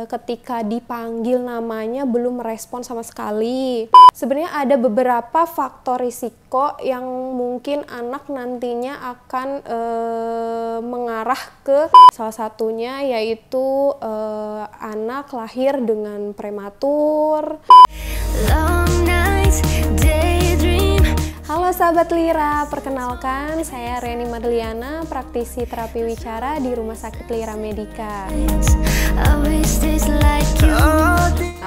ketika dipanggil namanya belum merespon sama sekali. Sebenarnya ada beberapa faktor risiko yang mungkin anak nantinya akan mengarah ke salah satunya yaitu anak lahir dengan prematur. Halo sahabat Lira, perkenalkan saya Reni Madliana, praktisi terapi wicara di Rumah Sakit Lira Medica.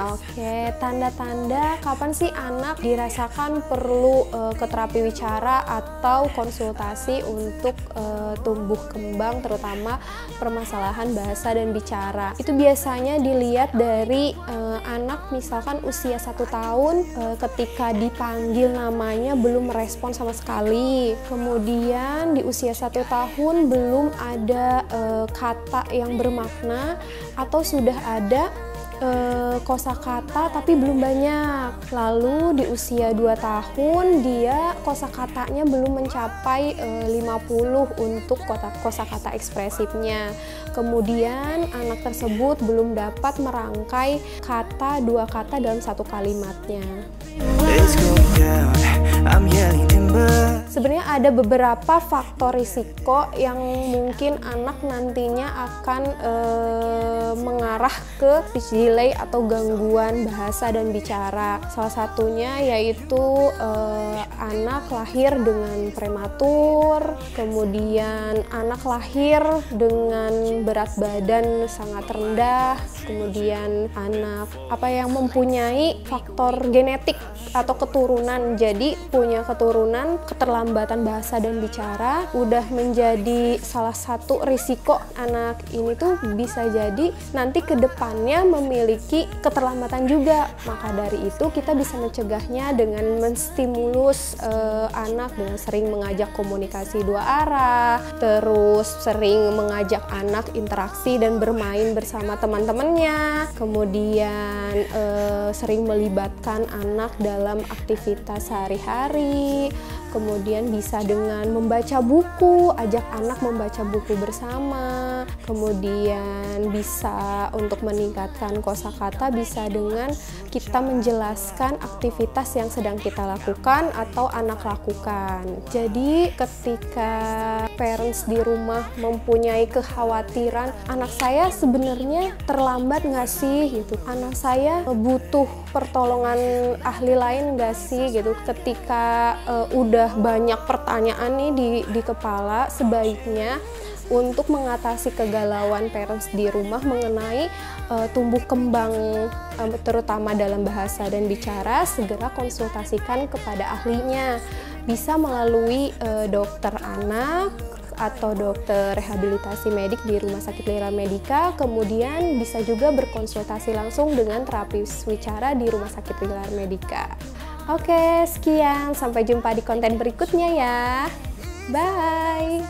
Oke, tanda-tanda kapan sih anak dirasakan perlu ke terapi wicara atau konsultasi untuk tumbuh kembang, terutama permasalahan bahasa dan bicara. Itu biasanya dilihat dari anak misalkan usia 1 tahun ketika dipanggil namanya belum merespon sama sekali. Kemudian di usia 1 tahun belum ada kata yang bermakna atau sudah ada kosakata tapi belum banyak. Lalu di usia 2 tahun dia kosakatanya belum mencapai 50 untuk kosakata ekspresifnya. Kemudian anak tersebut belum dapat merangkai kata 2 kata dalam 1 kalimatnya. Sebenarnya ada beberapa faktor risiko yang mungkin anak nantinya akan mengarah ke speech delay atau gangguan bahasa dan bicara. Salah satunya yaitu anak lahir dengan prematur, kemudian anak lahir dengan berat badan sangat rendah, kemudian anak yang mempunyai faktor genetik atau keturunan, jadi punya keturunan keterlambatan bahasa dan bicara udah menjadi salah satu risiko anak ini tuh bisa jadi nanti ke depannya memiliki keterlambatan juga. Maka dari itu kita bisa mencegahnya dengan menstimulus anak dengan sering mengajak komunikasi 2 arah, terus sering mengajak anak interaksi dan bermain bersama teman-temannya, kemudian sering melibatkan anak dalam aktivitas sehari-hari. Kemudian bisa dengan membaca buku, ajak anak membaca buku bersama. Kemudian bisa untuk meningkatkan kosakata bisa dengan kita menjelaskan aktivitas yang sedang kita lakukan atau anak lakukan. Jadi ketika parents di rumah mempunyai kekhawatiran, anak saya sebenarnya terlambat nggak sih gitu, anak saya butuh pertolongan ahli lain nggak sih gitu. Ketika udah banyak pertanyaan nih di kepala, sebaiknya untuk mengatasi kegalauan parents di rumah mengenai tumbuh kembang terutama dalam bahasa dan bicara, segera konsultasikan kepada ahlinya. Bisa melalui dokter anak atau dokter rehabilitasi medik di Rumah Sakit Lira Medica, kemudian bisa juga berkonsultasi langsung dengan terapis wicara di Rumah Sakit Lira Medica. Oke, sekian. Sampai jumpa di konten berikutnya ya. Bye!